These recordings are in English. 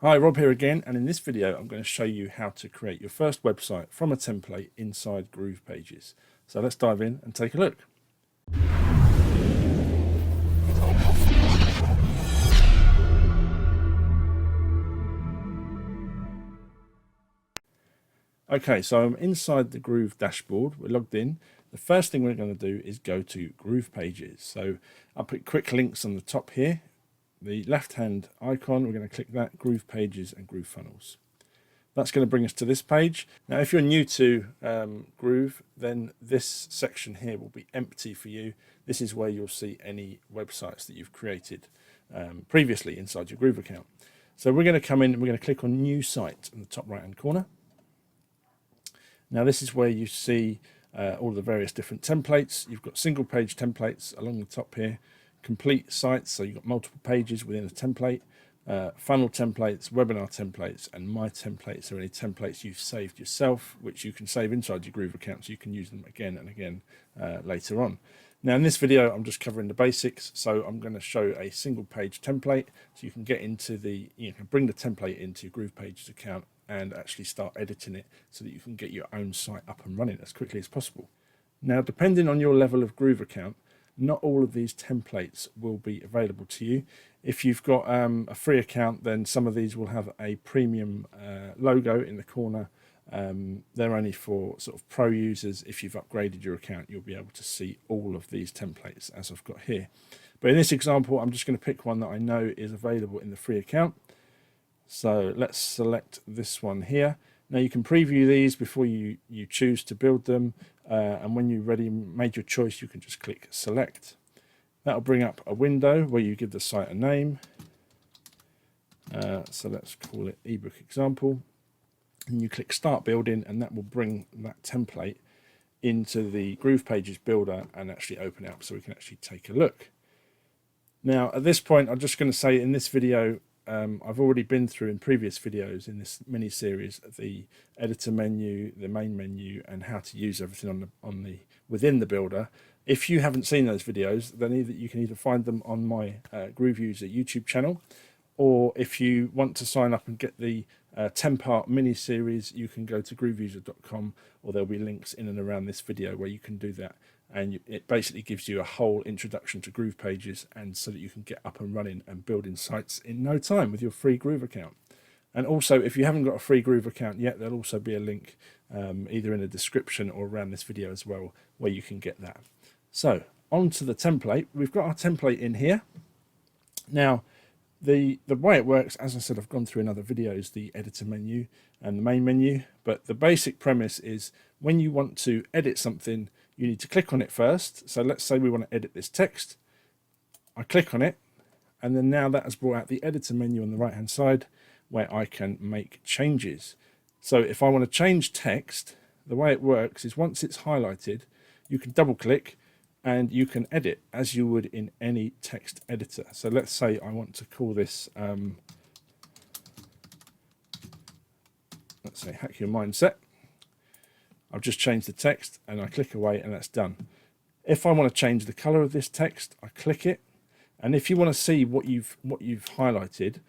Hi, Rob here again, and in this video I'm going to show you how to create your first website from a template inside GroovePages. So let's dive in and take a look. Okay, so I'm inside the Groove dashboard. We're logged in. The first thing we're going to do is go to GroovePages. So I'll put quick links on the top here. The left-hand icon, we're going to click that, GroovePages and GrooveFunnels. That's going to bring us to this page. Now, if you're new to Groove, then this section here will be empty for you. This is where you'll see any websites that you've created previously inside your Groove account. So we're going to come in and we're going to click on New Site in the top right-hand corner. Now, this is where you see all the various different templates. You've got single page templates along the top here, complete sites, so you've got multiple pages within a template, funnel templates, webinar templates, and my templates are any templates you've saved yourself, which you can save inside your Groove account so you can use them again and again later on. Now, in this video, I'm just covering the basics, so I'm going to show a single page template so you can get into you can bring the template into your GroovePages account and actually start editing it so that you can get your own site up and running as quickly as possible. Now, depending on your level of Groove account, not all of these templates will be available to you. If you've got a free account, then some of these will have a premium logo in the corner. They're only for sort of pro users. If you've upgraded your account, you'll be able to see all of these templates as I've got here. But in this example, I'm just going to pick one that I know is available in the free account. So let's select this one here. Now, you can preview these before you choose to build them. And when you're ready, made your choice, you can just click select. That'll bring up a window where you give the site a name. So let's call it ebook example. And you click start building, and that will bring that template into the GroovePages builder and actually open it up so we can actually take a look. Now, at this point, I'm just going to say in this video, I've already been through in previous videos in this mini series the editor menu, the main menu, and how to use everything within the builder. If you haven't seen those videos, then you can either find them on my GrooveUser YouTube channel, or if you want to sign up and get the 10-part mini series, you can go to GrooveUser.com, or there'll be links in and around this video where you can do that. And it basically gives you a whole introduction to GroovePages, and so that you can get up and running and building sites in no time with your free Groove account. And also, if you haven't got a free Groove account yet, there'll also be a link either in the description or around this video as well, where you can get that. So onto the template. We've got our template in here. Now, the way it works, as I said, I've gone through in other videos, the editor menu and the main menu, but the basic premise is when you want to edit something, you need to click on it first. So let's say we want to edit this text. I click on it, and then now that has brought out the editor menu on the right hand side where I can make changes. So if I want to change text, the way it works is once it's highlighted, you can double click and you can edit as you would in any text editor. So let's say I want to call this, let's say Hack Your Mindset. I've just changed the text and I click away and that's done. If I want to change the color of this text, I click it. And if you want to see what you've highlighted,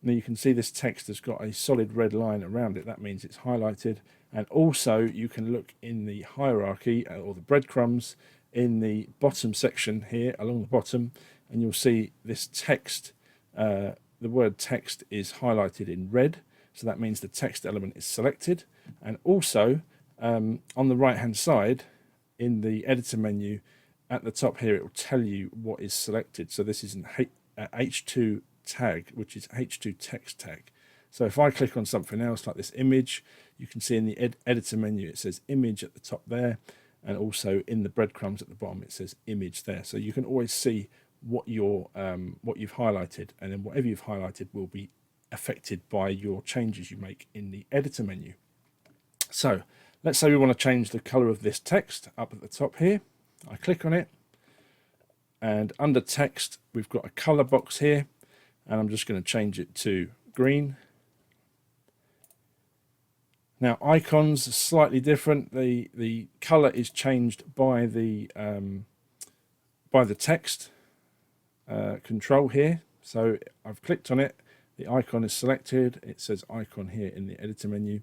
now you can see this text has got a solid red line around it. That means it's highlighted. And also you can look in the hierarchy or the breadcrumbs in the bottom section here along the bottom, and you'll see this text, the word text is highlighted in red. So that means the text element is selected. And also on the right hand side in the editor menu at the top here, it will tell you what is selected. So this is an H2 tag, which is H2 text tag. So if I click on something else like this image, you can see in the editor menu it says image at the top there, and also in the breadcrumbs at the bottom it says image there. So you can always see what you've highlighted, and then whatever you've highlighted will be affected by your changes you make in the editor menu. So let's say we want to change the color of this text up at the top here. I click on it, and under text we've got a color box here, and I'm just going to change it to green. Now, icons are slightly different. The color is changed by the text control here. So I've clicked on it, The icon is selected. It says icon here in the editor menu.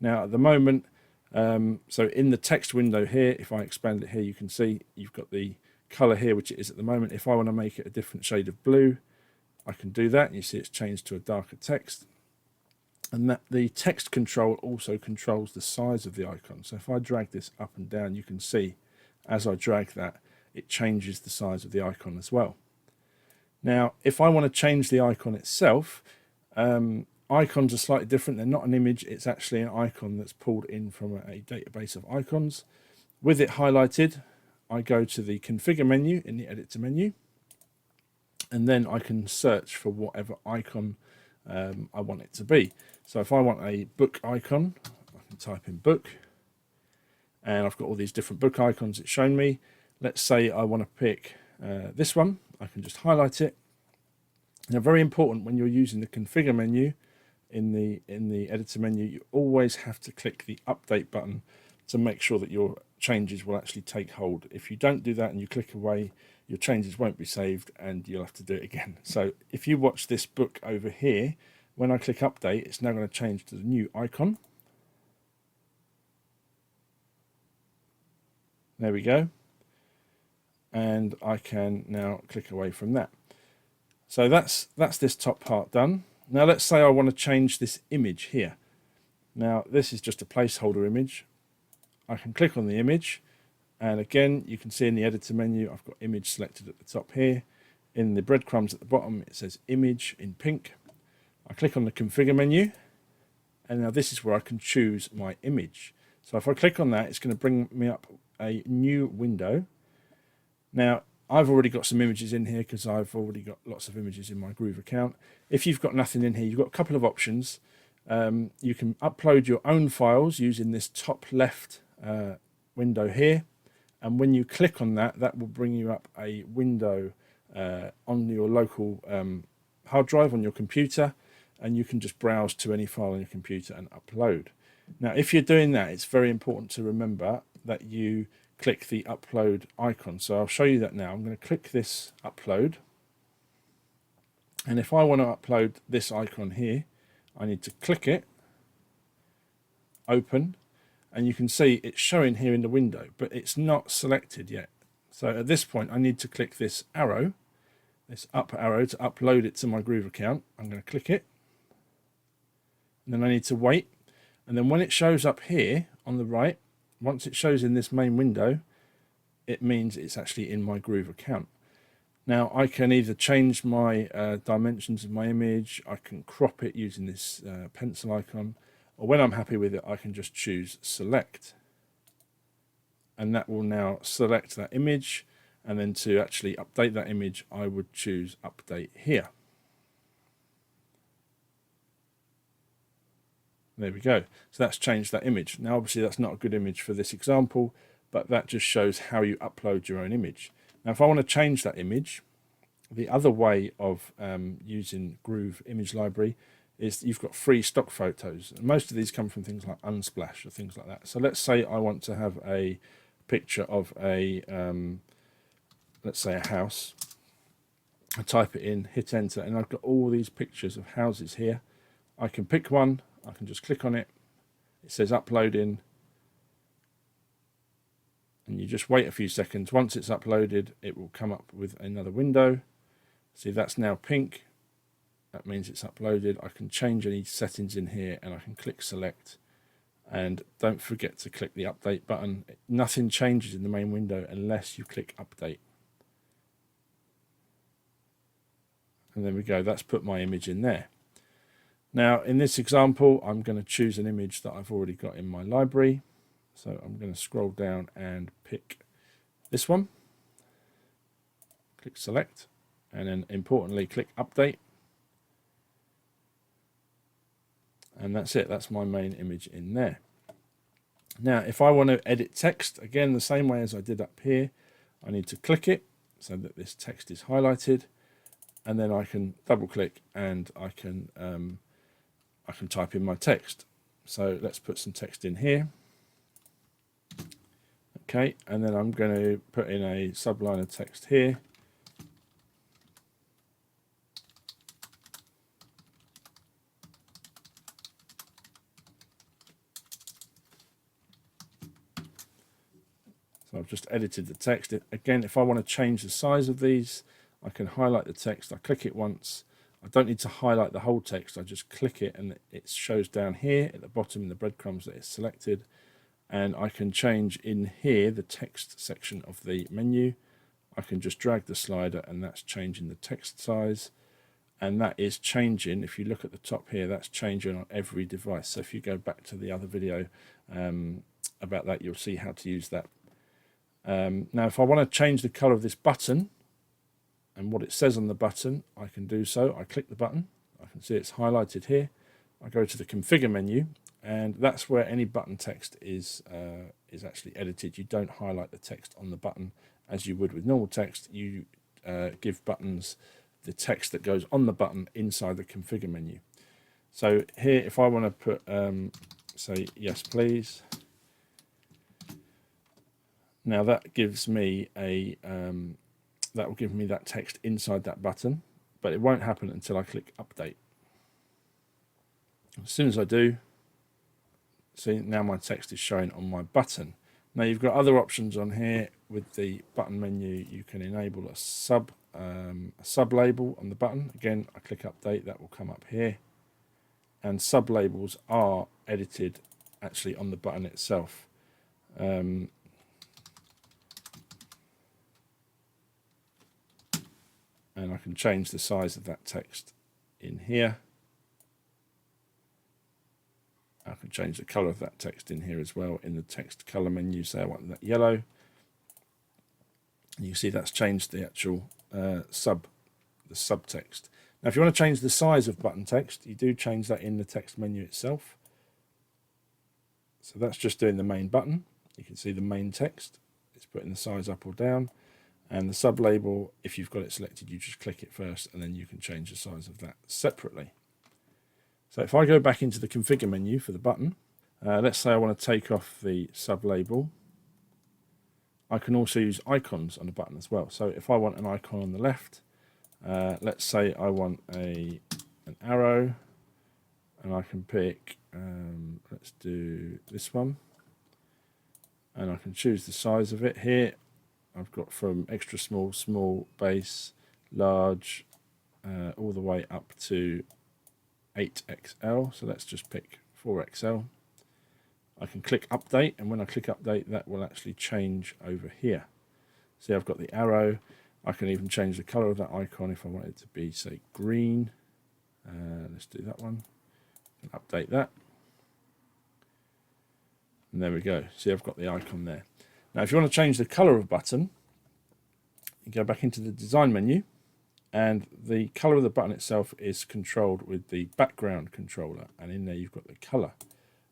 Now at the moment, so in the text window here, if I expand it here, you can see you've got the color here, which it is at the moment. If I want to make it a different shade of blue, I can do that. And you see it's changed to a darker text. And that the text control also controls the size of the icon. So if I drag this up and down, you can see as I drag that, it changes the size of the icon as well. Now, if I want to change the icon itself, icons are slightly different. They're not an image. It's actually an icon that's pulled in from a database of icons. With it highlighted, I go to the configure menu in the editor menu, and then I can search for whatever icon I want it to be. So if I want a book icon, I can type in book, and I've got all these different book icons it's shown me. Let's say I want to pick this one. I can just highlight it. Now, very important when you're using the configure menu in the editor menu, you always have to click the update button to make sure that your changes will actually take hold. If you don't do that and you click away, your changes won't be saved and you'll have to do it again. So if you watch this book over here, when I click update, it's now going to change to the new icon. There we go. And I can now click away from that. So that's this top part done. Now let's say I want to change this image here. Now this is just a placeholder image. I can click on the image, and again you can see in the editor menu I've got image selected at the top here. In the breadcrumbs at the bottom it says image in pink. I click on the configure menu, and now this is where I can choose my image. So if I click on that, it's going to bring me up a new window. Now, I've already got some images in here because I've already got lots of images in my Groove account. If you've got nothing in here, you've got a couple of options. You can upload your own files using this top left window here. And when you click on that, that will bring you up a window on your local hard drive on your computer. And you can just browse to any file on your computer and upload. Now, if you're doing that, it's very important to remember that you click the upload icon. So I'll show you that now. I'm going to click this upload, and if I want to upload this icon here, I need to click it, open, and you can see it's showing here in the window, but it's not selected yet. So at this point I need to click this arrow, this up arrow, to upload it to my Groove account. I'm going to click it, and then I need to wait, and then when it shows up here on the right, once it shows in this main window, it means it's actually in my Groove account. Now I can either change my dimensions of my image, I can crop it using this pencil icon, or when I'm happy with it, I can just choose select. And that will now select that image, and then to actually update that image, I would choose update here. There we go. So that's changed that image. Now obviously that's not a good image for this example, but that just shows how you upload your own image. Now if I want to change that image, the other way of using Groove Image Library is you've got free stock photos. Most of these come from things like Unsplash or things like that. So let's say I want to have a picture of a, let's say a house. I type it in, hit enter, and I've got all these pictures of houses here. I can pick one. I can just click on it. It says uploading, and you just wait a few seconds. Once it's uploaded, it will come up with another window. See, that's now pink. That means it's uploaded. I can change any settings in here, and I can click select. And don't forget to click the update button. Nothing changes in the main window unless you click update. And there we go. That's put my image in there. Now, in this example, I'm going to choose an image that I've already got in my library. So I'm going to scroll down and pick this one. Click select, and then importantly, click update. And that's it. That's my main image in there. Now, if I want to edit text, again, the same way as I did up here, I need to click it so that this text is highlighted, and then I can double click and I can type in my text. So let's put some text in here. Okay, and then I'm going to put in a subline of text here. So I've just edited the text. Again, if I want to change the size of these, I can highlight the text. I click it once. I don't need to highlight the whole text. I just click it and it shows down here at the bottom in the breadcrumbs that it's selected. And I can change in here the text section of the menu. I can just drag the slider and that's changing the text size. And that is changing, if you look at the top here, that's changing on every device. So if you go back to the other video about that, you'll see how to use that. Now, if I want to change the color of this button and what it says on the button, I can do so. I click the button. I can see it's highlighted here. I go to the configure menu, and that's where any button text is actually edited. You don't highlight the text on the button as you would with normal text. You give buttons the text that goes on the button inside the configure menu. So here, if I want to put, say, yes, please. Now that gives me that will give me that text inside that button, but it won't happen until I click update. As soon as I do, see, now my text is showing on my button. Now you've got other options on here with the button menu. You can enable a sub label on the button. Again, I click update, that will come up here. And sub labels are edited actually on the button itself. And I can change the size of that text in here. I can change the color of that text in here as well in the text color menu. Say I want that yellow. And you see that's changed the actual subtext. Now, if you want to change the size of button text, you do change that in the text menu itself. So that's just doing the main button. You can see the main text. It's putting the size up or down. And the sub label, if you've got it selected, you just click it first and then you can change the size of that separately. So if I go back into the configure menu for the button, let's say I want to take off the sub label. I can also use icons on the button as well. So if I want an icon on the left, let's say I want an arrow, and I can pick, let's do this one, and I can choose the size of it. Here I've got from extra small, small, base, large, all the way up to 8XL. So let's just pick 4XL. I can click update, and when I click update, that will actually change over here. See, I've got the arrow. I can even change the color of that icon if I want it to be, say, green. Let's do that one. Update that. And there we go. See, I've got the icon there. Now, if you want to change the color of a button, you go back into the design menu, and the color of the button itself is controlled with the background controller, and in there you've got the color.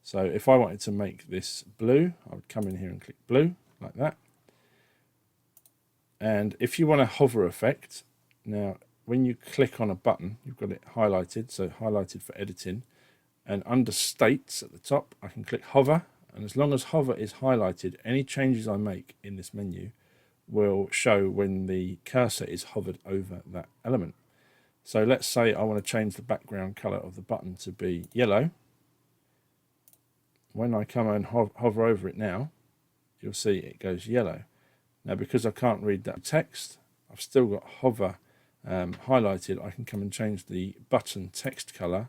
So if I wanted to make this blue, I would come in here and click blue, like that. And if you want a hover effect, now when you click on a button, you've got it highlighted, so highlighted for editing, and under states at the top, I can click hover, and as long as hover is highlighted, any changes I make in this menu will show when the cursor is hovered over that element. So let's say I want to change the background color of the button to be yellow. When I come and hover over it now, you'll see it goes yellow. Now, because I can't read that text, I've still got hover highlighted. I can come and change the button text color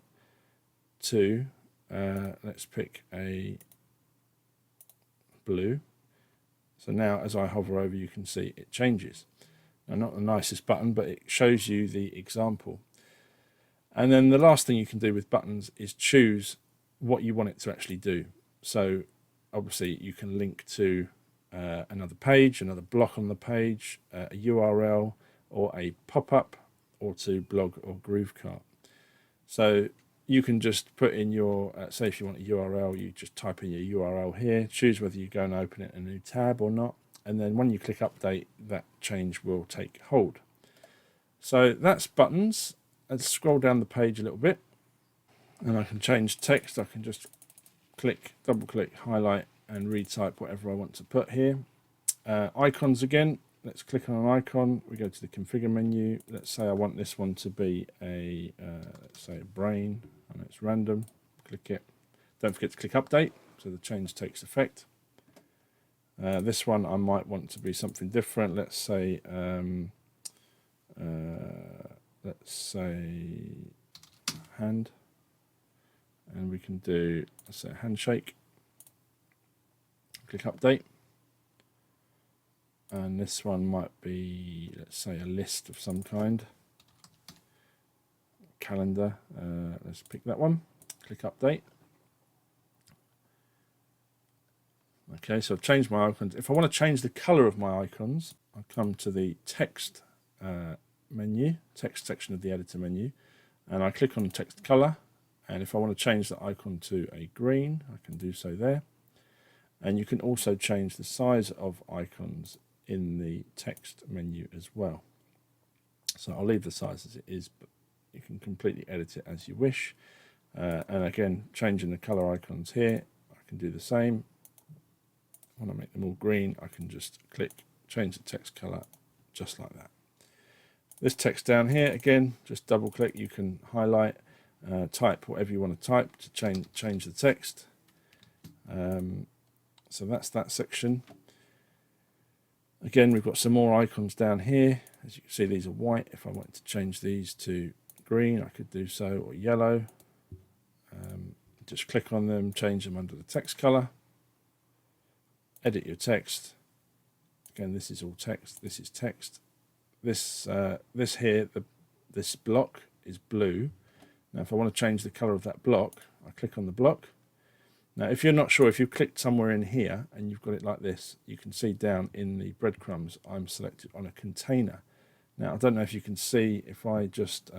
to, let's pick a blue. So now as I hover over, you can see it changes. Now, not the nicest button, but it shows you the example. And then the last thing you can do with buttons is choose what you want it to actually do. So obviously you can link to another page, another block on the page, a URL or a pop-up, or to blog or GrooveCart. So you can just put in your, say if you want a URL, you just type in your URL here, choose whether you go and open it in a new tab or not, and then when you click update, that change will take hold. So that's buttons. Let's scroll down the page a little bit, and I can change text. I can just click, double click, highlight, and retype whatever I want to put here. Icons again, let's click on an icon. We go to the configure menu. Let's say I want this one to be a, let's say a brain, and it's random. Click it. Don't forget to click update, so the change takes effect. This one I might want to be something different. Let's say hand, and we can do, let's say, a handshake. Click update, and this one might be, let's say, a list of some kind. Calendar. Let's pick that one. Click update. Okay, so I've changed my icons. If I want to change the color of my icons, I'll come to the text menu, text section of the editor menu, and I click on text color. And if I want to change the icon to a green, I can do so there. And you can also change the size of icons in the text menu as well. So I'll leave the size as it is, but you can completely edit it as you wish. And again, changing the color icons here, I can do the same. When I make them all green, I can just click, change the text color, just like that. This text down here, again, just double click, you can highlight, type whatever you want to type to change the text. So that's that section. Again, we've got some more icons down here. As you can see, these are white. If I wanted to change these to green, I could do so, or yellow. Just click on them, change them under the text color. Edit your text. Again, this is all text. This is text. This here, this block is blue. Now, if I want to change the color of that block, I click on the block. Now, if you're not sure, if you clicked somewhere in here and you've got it like this, you can see down in the breadcrumbs, I'm selected on a container. Now, I don't know if you can see, if I just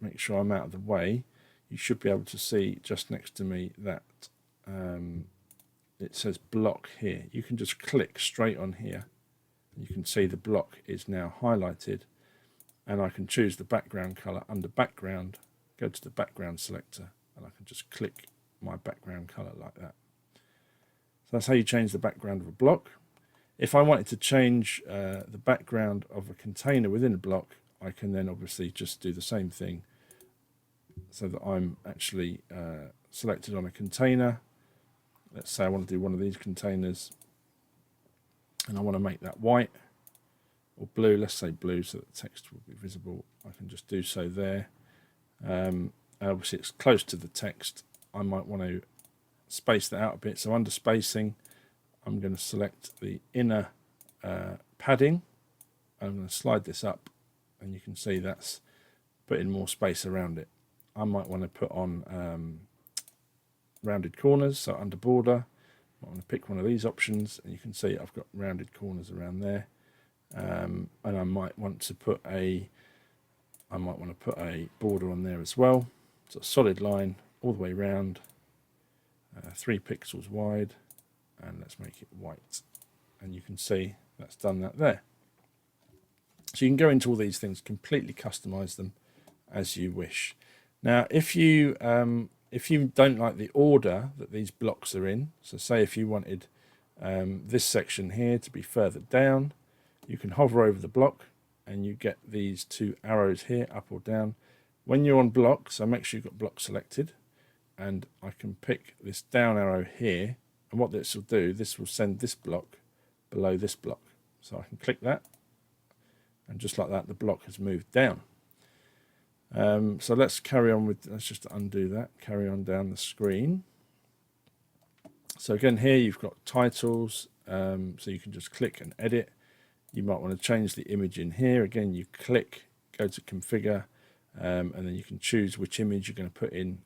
make sure I'm out of the way, you should be able to see just next to me that it says block here. You can just click straight on here, and you can see the block is now highlighted, and I can choose the background color under background, go to the background selector, and I can just click my background color like that. So that's how you change the background of a block. If I wanted to change the background of a container within a block, I can then obviously just do the same thing, so that I'm actually selected on a container. Let's say I want to do one of these containers, and I want to make that white or blue. Let's say blue, so that the text will be visible. I can just do so there. Obviously, it's close to the text. I might want to space that out a bit. So under spacing, I'm going to select the inner padding. I'm going to slide this up, and you can see that's putting more space around it. I might want to put on rounded corners, so under border, I want to pick one of these options, and you can see I've got rounded corners around there. And I might want to put a border on there as well. So a solid line all the way around, 3 pixels wide, and let's make it white. And you can see that's done that there. So you can go into all these things, completely customize them as you wish. Now, if you don't like the order that these blocks are in, so say if you wanted this section here to be further down, you can hover over the block and you get these 2 arrows here, up or down. When you're on block, so make sure you've got block selected, and I can pick this down arrow here, and what this will do, this will send this block below this block. So I can click that, and just like that, the block has moved down. So let's carry on with, let's just undo that, carry on down the screen. So again, here you've got titles, so you can just click and edit. You might want to change the image in here. Again, you click, go to configure, and then you can choose which image you're going to put in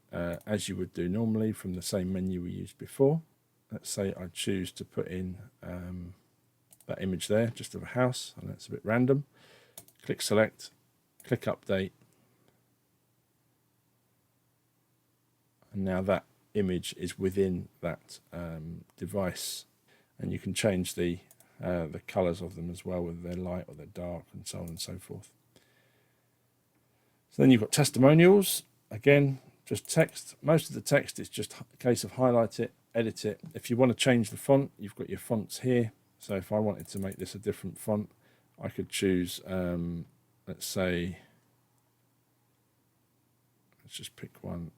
as you would do normally from the same menu we used before. Let's say I choose to put in that image there, just of a house, and that's a bit random. Click select, click update, and now that image is within that device, and you can change the colors of them as well, whether they're light or they're dark, and so on and so forth. So then you've got testimonials. Again, just text. Most of the text is just a case of highlight it, edit it. If you want to change the font, you've got your fonts here. So if I wanted to make this a different font, I could choose, let's say, let's just pick one.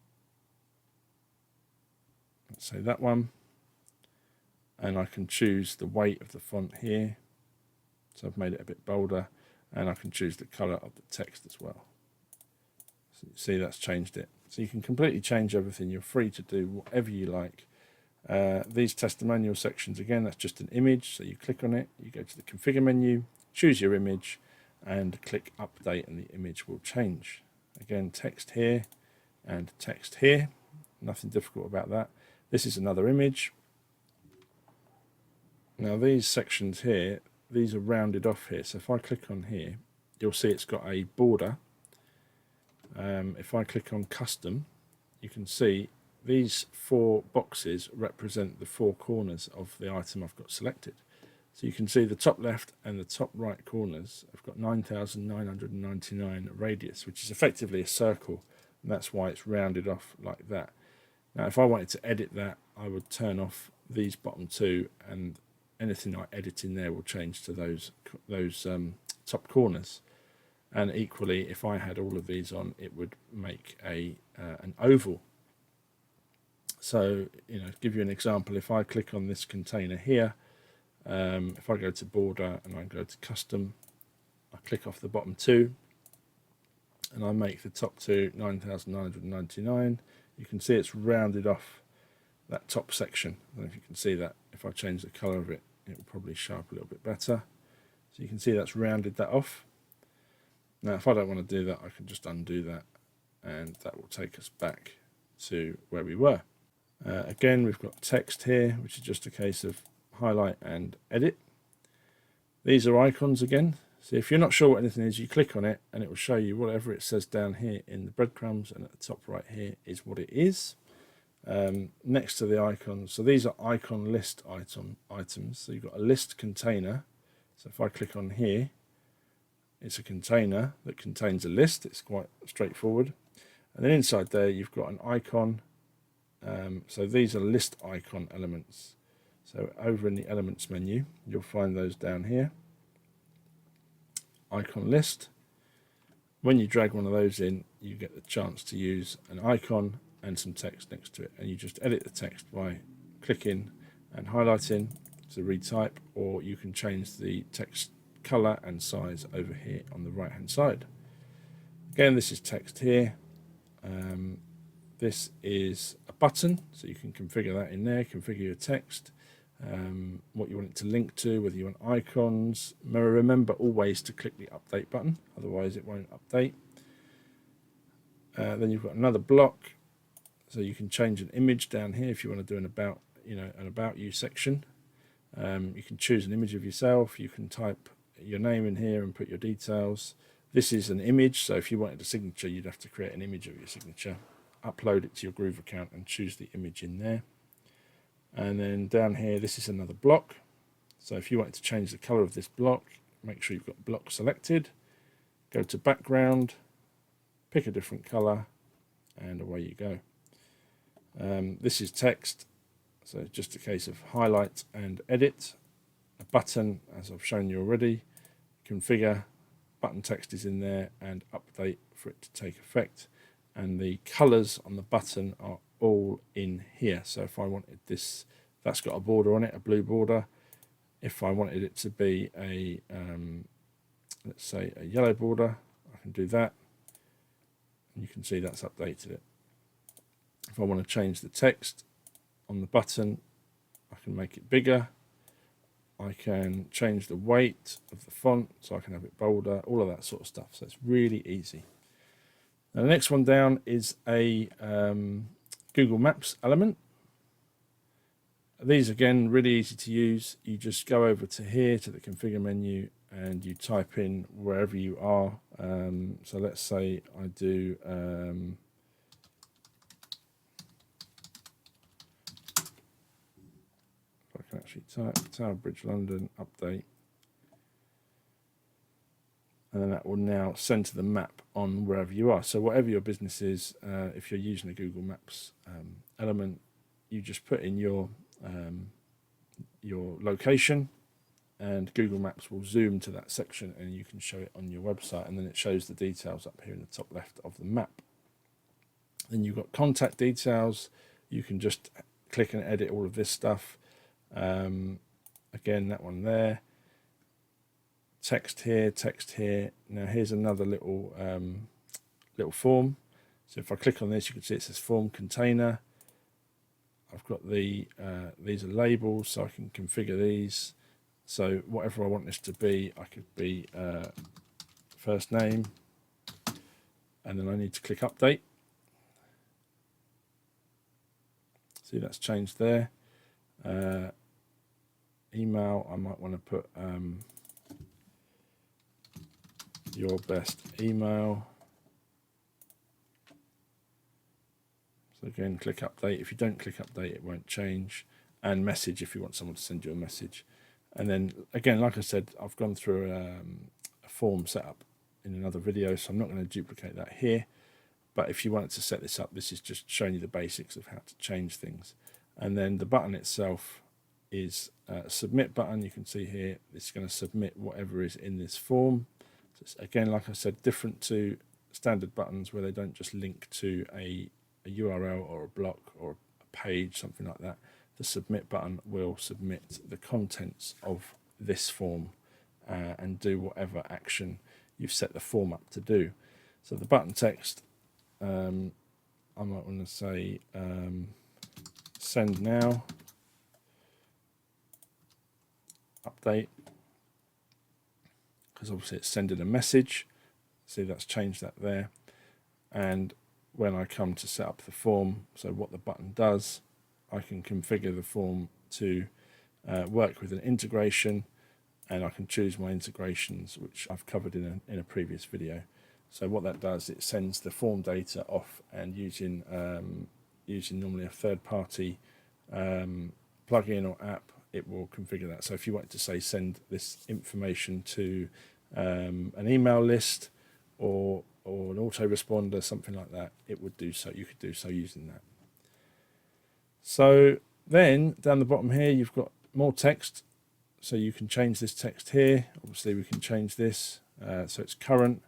Let's say that one. and I can choose the weight of the font here. So I've made it a bit bolder, and I can choose the color of the text as well. So you see that's changed it. So you can completely change everything. You're free to do whatever you like. These testimonial sections, again, that's just an image. So you click on it, you go to the configure menu, choose your image, and click update, and the image will change. Again, text here and text here. Nothing difficult about that. This is another image. Now these sections here, these are rounded off here. So if I click on here, you'll see it's got a border. If I click on custom, you can see these 4 boxes represent the 4 corners of the item I've got selected. So you can see the top left and the top right corners have got 9,999 radius, which is effectively a circle, and that's why it's rounded off like that. Now if I wanted to edit that, I would turn off these bottom 2, and anything I edit in there will change to those top corners. And equally, if I had all of these on, it would make an oval. So, to give you an example, if I click on this container here, if I go to border and I go to custom, I click off the bottom 2, and I make the top 2 9,999. You can see it's rounded off that top section. I don't know if you can see that. If I change the color of it, it will probably show up a little bit better. So you can see that's rounded that off. Now if I don't want to do that, I can just undo that, and that will take us back to where we were. Again, we've got text here, which is just a case of highlight and edit. These are icons again. So if you're not sure what anything is, you click on it and it will show you whatever it says down here in the breadcrumbs, and at the top right here is what it is. Next to the icons, so these are icon list items. So you've got a list container. So if I click on here, it's a container that contains a list. It's quite straightforward. And then inside there, you've got an icon. So these are list icon elements. So over in the elements menu, you'll find those down here. Icon list. When you drag one of those in, you get the chance to use an icon and some text next to it. And you just edit the text by clicking and highlighting to retype, or you can change the text color and size over here on the right hand side. Again, this is text here. This is a button, so you can configure that in there, configure your text, what you want it to link to, whether you want icons. Remember always to click the update button, otherwise it won't update. Then you've got another block, so you can change an image down here if you want to do an about you section. You can choose an image of yourself. You can type your name in here and put your details. This is an image, so if you wanted a signature, you'd have to create an image of your signature, upload it to your Groove account and choose the image in there. And then down here, this is another block. So if you wanted to change the color of this block, make sure you've got block selected, go to background, pick a different color, and away you go. This is text, so it's just a case of highlight and edit. A button, as I've shown you already, configure, button text is in there, and update for it to take effect. And the colors on the button are all in here. So if I wanted this, that's got a border on it, a blue border. If I wanted it to be a let's say a yellow border, I can do that, and you can see that's updated it. If I want to change the text on the button, I can make it bigger. I can change the weight of the font, so I can have it bolder, all of that sort of stuff. So it's really easy. Now the next one down is a Google Maps element. These again, really easy to use. You just go over to here to the configure menu and you type in wherever you are. So let's say I do I can actually type Tower Bridge London update, and then that will now center the map on wherever you are. So whatever your business is, if you're using a Google Maps element, you just put in your location, and Google Maps will zoom to that section and you can show it on your website, and then it shows the details up here in the top left of the map. Then you've got contact details. You can just click and edit all of this stuff. Again, that one there. Text here, text here. Now here's another little little form. So if I click on this, you can see it says form container. I've got the these are labels, so I can configure these. So whatever I want this to be, I could be first name, and then I need to click update. See, that's changed there. Email, I might want to put your best email. So again, click update. If you don't click update, it won't change. And message, if you want someone to send you a message. And then again, like I said, I've gone through a form setup in another video, so I'm not going to duplicate that here. But if you wanted to set this up, this is just showing you the basics of how to change things. And then the button itself is a submit button. You can see here, it's going to submit whatever is in this form. So it's, again, like I said, different to standard buttons where they don't just link to a URL or a block or a page, something like that. The submit button will submit the contents of this form and do whatever action you've set the form up to do. So the button text, I might want to say send now, update, because obviously it's sending a message. See, that's changed that there. And when I come to set up the form, so what the button does, I can configure the form to work with an integration, and I can choose my integrations, which I've covered in a previous video. So what that does, it sends the form data off, and using normally a third-party plugin or app, it will configure that. So if you wanted to say send this information to an email list or an autoresponder, something like that, it would do so. You could do so using that. So then down the bottom here, you've got more text. So you can change this text here. Obviously, we can change this so it's current.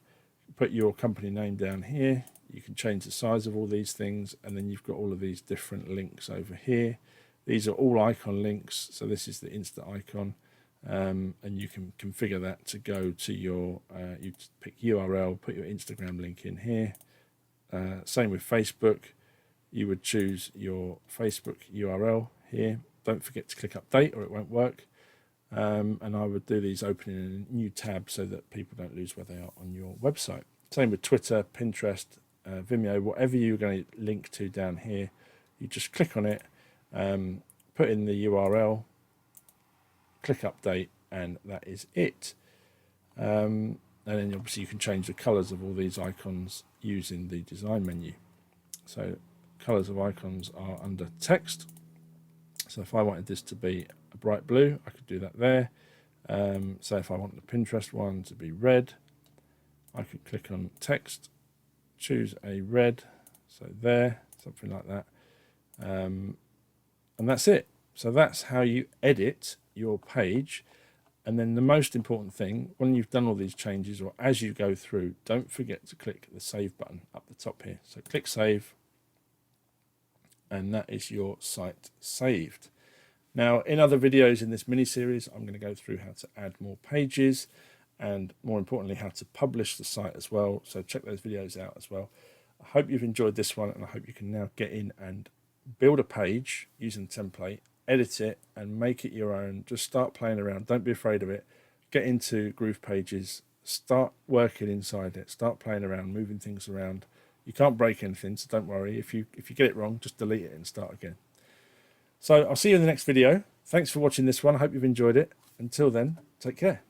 Put your company name down here. You can change the size of all these things, and then you've got all of these different links over here. These are all icon links. So this is the Insta icon, and you can configure that to go to your. You pick URL, put your Instagram link in here. Same with Facebook. You would choose your Facebook URL here. Don't forget to click update, or it won't work. And I would do these opening in a new tab so that people don't lose where they are on your website. Same with Twitter, Pinterest, Vimeo, whatever you're going to link to down here. You just click on it, put in the URL, click update, and that is it. And then obviously you can change the colors of all these icons using the design menu. So colors of icons are under text. So if I wanted this to be a bright blue, I could do that there. So if I want the Pinterest one to be red, I could click on text, choose a red, so there, something like that. And that's it. So that's how you edit your page. And then the most important thing, when you've done all these changes or as you go through, don't forget to click the save button up the top here. So click save, and that is your site saved. Now, in other videos in this mini-series, I'm going to go through how to add more pages and, more importantly, how to publish the site as well. So check those videos out as well. I hope you've enjoyed this one, and I hope you can now get in and build a page using the template, edit it, and make it your own. Just start playing around. Don't be afraid of it. Get into GroovePages. Start working inside it. Start playing around, moving things around. You can't break anything, so don't worry. If you get it wrong, just delete it and start again. So I'll see you in the next video. Thanks for watching this one. I hope you've enjoyed it. Until then, take care.